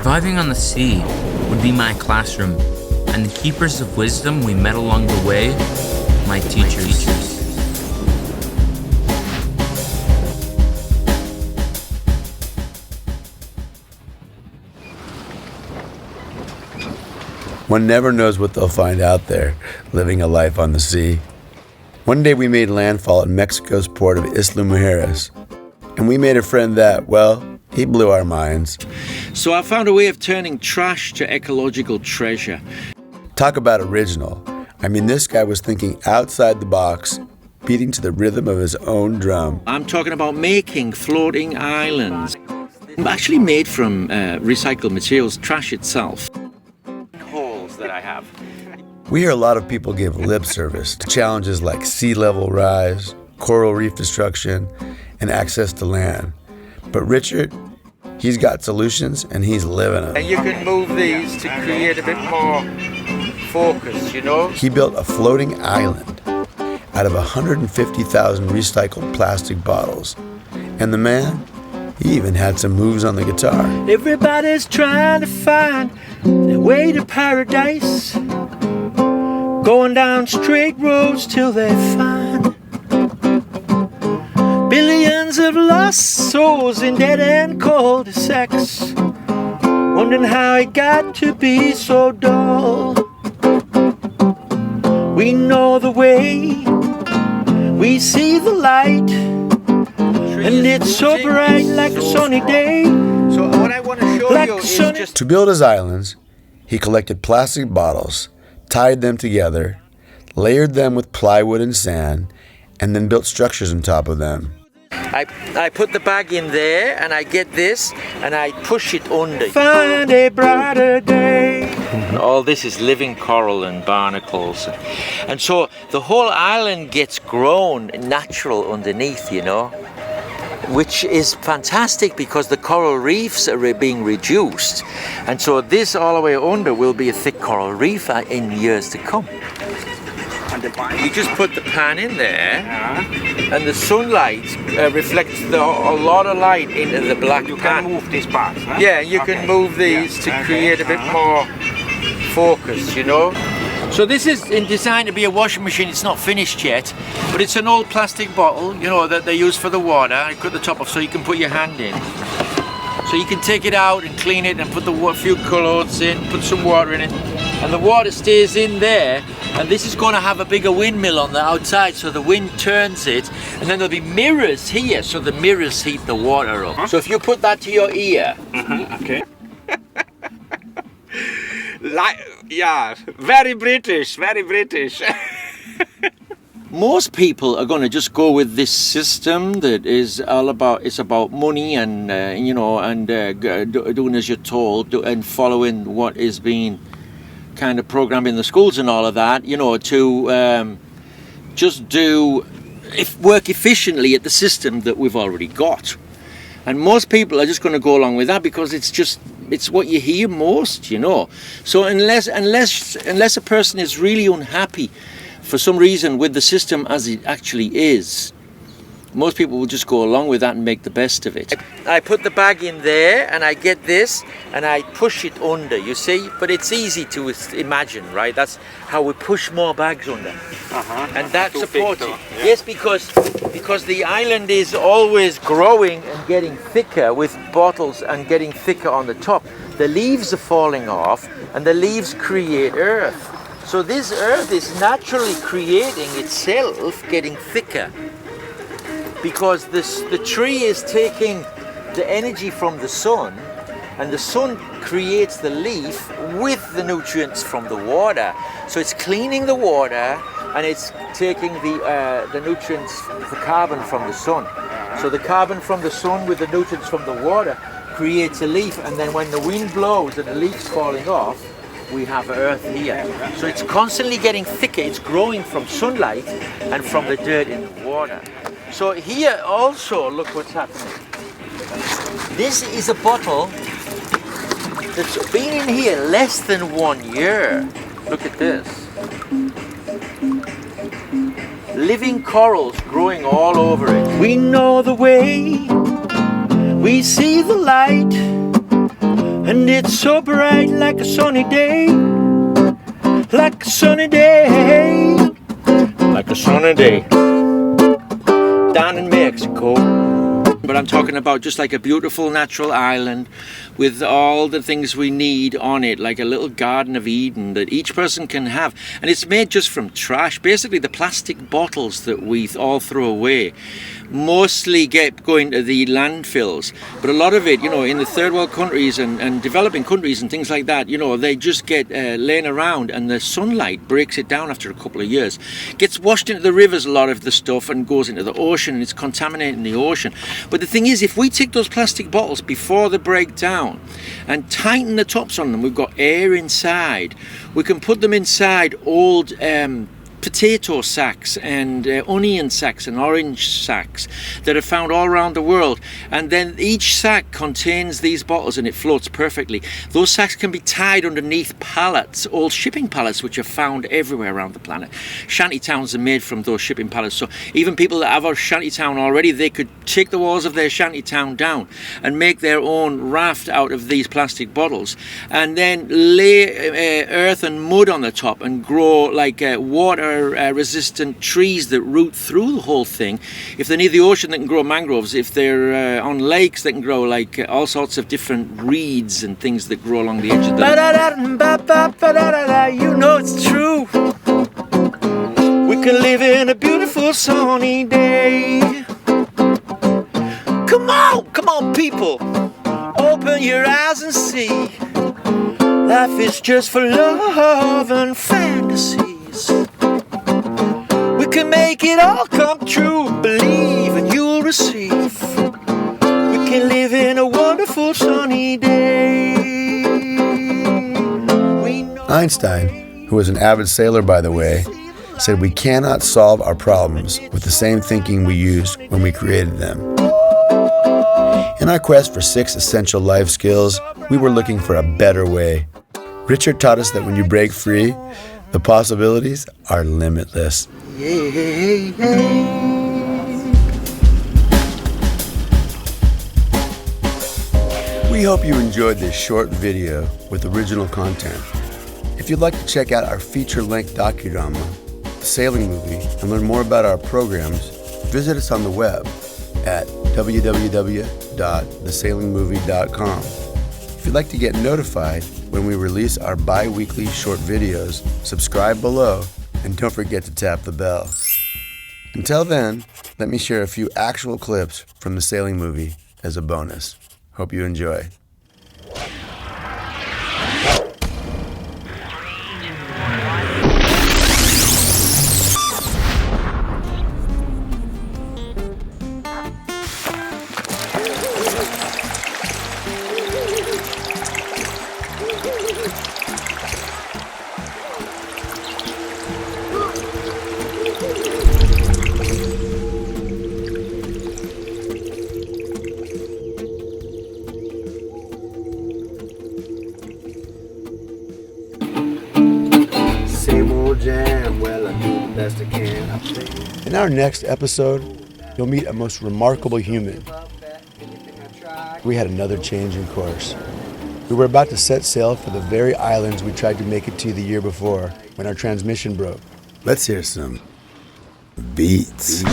Surviving on the sea would be my classroom, and the keepers of wisdom we met along the way, my teachers. One never knows what they'll find out there, living a life on the sea. One day we made landfall at Mexico's port of Isla Mujeres, and we made a friend that, well, he blew our minds. So I found a way of turning trash to ecological treasure. Talk about original. I mean, this guy was thinking outside the box, beating to the rhythm of his own drum. I'm talking about making floating islands. Actually made from recycled materials, trash itself. Holes that I have. We hear a lot of people give lip service to challenges like sea level rise, coral reef destruction, and access to land. But Richard, he's got solutions and he's living them. And you can move these to create a bit more focus, you know? He built a floating island out of 150,000 recycled plastic bottles. And the man, he even had some moves on the guitar. Everybody's trying to find their way to paradise, going down straight roads till they find billions of lost souls in dead-end cul-de-sacs, wondering how it got to be so dull. We know the way, we see the light, and it's so bright like a sunny day. So what I want to show you is just... To build his islands, he collected plastic bottles, tied them together, layered them with plywood and sand, and then built structures on top of them. I put the bag in there and I get this and I push it under. Find a brighter day. All this is living coral and barnacles. And so the whole island gets grown natural underneath, you know, which is fantastic because the coral reefs are being reduced. And so this all the way under will be a thick coral reef in years to come. You just put the pan in there, and the sunlight reflects a lot of light into the black pan. You can move these parts, huh? Yeah, you can move these to create a bit more focus, you know. So this is designed to be a washing machine. It's not finished yet, but it's an old plastic bottle, you know, that they use for the water. I cut the top off so you can put your hand in. So you can take it out and clean it and put a few clothes in, put some water in it, and the water stays in there. And this is going to have a bigger windmill on the outside, so the wind turns it, and then there'll be mirrors here, so the mirrors heat the water up. So if you put that to your ear. Okay. Yeah, very British, very British. Most people are going to just go with this system that is all about, it's about money and, you know, and doing as you're told and following what is being kind of programmed in the schools and all of that, you know, to just work efficiently at the system that we've already got. And most people are just going to go along with that because it's what you hear most, you know. So unless a person is really unhappy for some reason with the system as it actually is, most people will just go along with that and make the best of it. I put the bag in there and I get this and I push it under, you see? But it's easy to imagine, right? That's how we push more bags under. And that supports it. Yeah. Yes, because the island is always growing and getting thicker with bottles and getting thicker on the top. The leaves are falling off and the leaves create earth. So this earth is naturally creating itself, getting thicker. Because the tree is taking the energy from the sun, and the sun creates the leaf with the nutrients from the water. So it's cleaning the water, and it's taking the nutrients, the carbon from the sun. So the carbon from the sun with the nutrients from the water creates a leaf, and then when the wind blows and the leaf's falling off, we have earth here. So it's constantly getting thicker. It's growing from sunlight and from the dirt in the water. So here also, look what's happening. This is a bottle that's been in here less than 1 year. Look at this. Living corals growing all over it. We know the way, we see the light, and And it's so bright like a sunny day. Like a sunny day. Like a sunny day. Down in Mexico. But I'm talking about just like a beautiful natural island with all the things we need on it, like a little Garden of Eden that each person can have. And it's made just from trash. Basically, the plastic bottles that we all throw away mostly get going to the landfills. But a lot of it, you know, in the third world countries and developing countries and things like that, you know, they just get laying around, and the sunlight breaks it down after a couple of years. Gets washed into the rivers, a lot of the stuff, and goes into the ocean, and it's contaminating the ocean. But the thing is, if we take those plastic bottles before they break down and tighten the tops on them, we've got air inside. We can put them inside old potato sacks and onion sacks and orange sacks that are found all around the world, and then each sack contains these bottles and it floats perfectly. Those sacks can be tied underneath pallets, old shipping pallets, which are found everywhere around the planet. Shanty towns are made from those shipping pallets, so even people that have a shanty town already, they could take the walls of their shanty town down and make their own raft out of these plastic bottles, and then lay earth and mud on the top and grow like water resistant trees that root through the whole thing. If they're near the ocean, they can grow mangroves. If they're on lakes, they can grow like all sorts of different reeds and things that grow along the edge of them. You know it's true. We can live in a beautiful sunny day. Come on people, open your eyes and see. Life is just for love and fantasies. We can make it all come true. Believe and you'll receive. We can live in a wonderful sunny day. Einstein, who was an avid sailor by the way, said we cannot solve our problems with the same thinking we used when we created them. In our quest for 6 essential life skills, we were looking for a better way. Richard taught us that when you break free, the possibilities are limitless. We hope you enjoyed this short video with original content. If you'd like to check out our feature-length docudrama, The Sailing Movie, and learn more about our programs, visit us on the web at www.thesailingmovie.com. If you'd like to get notified when we release our bi-weekly short videos, subscribe below and don't forget to tap the bell. Until then, let me share a few actual clips from The Sailing Movie as a bonus. Hope you enjoy. Jam, well, I do the best I can. In our next episode, you'll meet a most remarkable human. We had another change in course. We were about to set sail for the very islands we tried to make it to the year before when our transmission broke. Let's hear some beats.